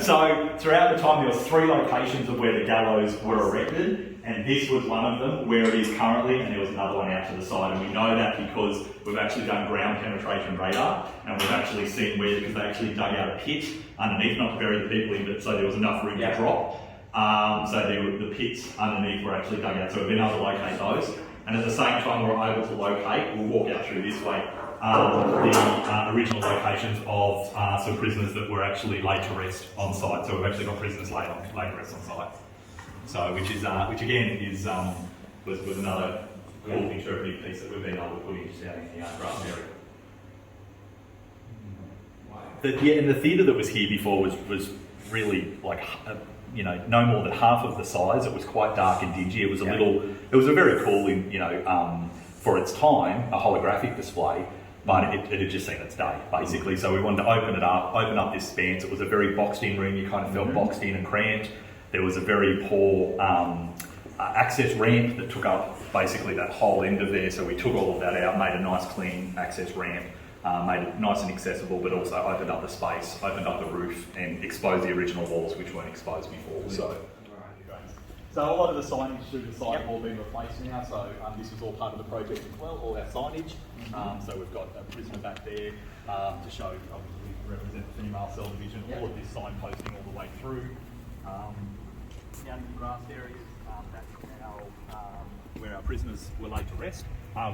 So throughout the time, there was 3 locations of where the gallows were erected, and this was one of them, where it is currently, and there was another one out to the side. And we know that because we've actually done ground penetration radar, and we've actually seen where, because they actually dug out a pit underneath, not to bury the people in, but so there was enough room to drop. So the pits underneath were actually dug out, so we've been able to locate those. And at the same time, we're able to locate, we'll walk out through this way, the original locations of some prisoners that were actually laid to rest on site. So we've actually got prisoners laid to rest on site. So which again is was another cool interpretive piece that we've been able to put into out in the grass area. And the theatre that was here before was really like no more than half of the size. It was quite dark and dingy. It was it was a very cool, for its time, a holographic display, but it had just seen its day, basically. So we wanted to open up this expanse. It was a very boxed in room. You kind of felt boxed in and cramped. There was a very poor access ramp that took up basically that whole end of there. So we took all of that out, made a nice clean access ramp, made it nice and accessible, but also opened up the space, opened up the roof, and exposed the original walls which weren't exposed before. So a lot of the signage through the site have all been replaced now, so this was all part of the project as well, all our signage. So we've got a prisoner back there to show, obviously, represent the female cell division, all of this signposting all the way through. Down in the grass areas, that's where our prisoners were laid to rest.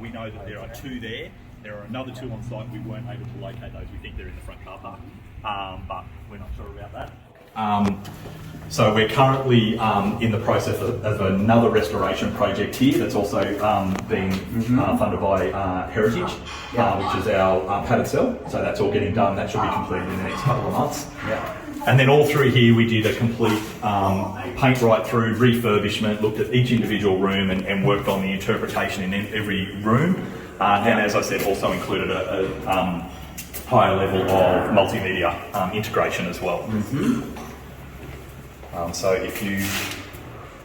We know that there are 2 there. There are another 2 on site. We weren't able to locate those. We think they're in the front car park, but we're not sure about that. So we're currently in the process of another restoration project here that's also being funded by Heritage, which is our padded cell. So that's all getting done. That should be completed in the next couple of months. And then all through here we did a complete paint right through, refurbishment, looked at each individual room and worked on the interpretation in every room. And as I said, also included a higher level of multimedia integration as well. So if you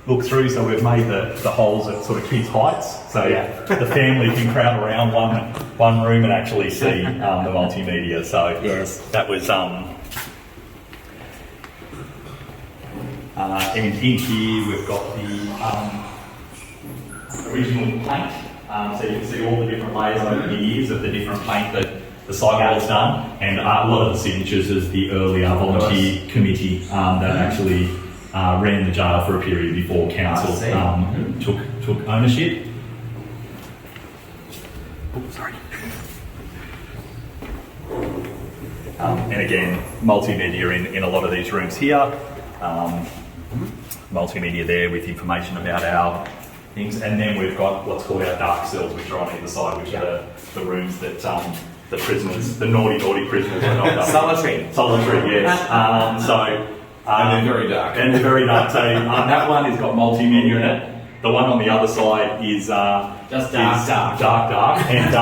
look through, so we've made the holes at sort of kids' heights, so the family can crowd around one room and actually see the multimedia. So that was, and in here we've got the original paint, so you can see all the different layers over the years of the different paint that the site wall's done, and a lot of the signatures is the earlier volunteer committee that actually ran the jail for a period before council took ownership. Oh, sorry. And again, multimedia in a lot of these rooms here. Multimedia there with information about our things, and then we've got what's called our dark cells, which are on either side, which are the rooms that the prisoners, the naughty prisoners, are not solitary, yes. And they're very dark. And they're very dark. So that one has got multimedia in it. The one on the other side is just dark. And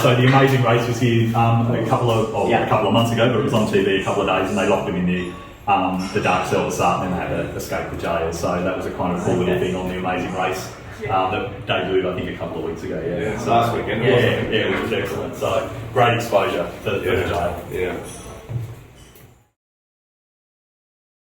so the Amazing Race was here a couple of months ago, but it was on TV a couple of days, and they locked them in the dark cell to start, and then they had to escape the jail. So that was a kind of cool little thing on the Amazing Race. That debuted, I think, a couple of weeks ago. So last weekend. It was excellent. So great exposure for the jail. Yeah.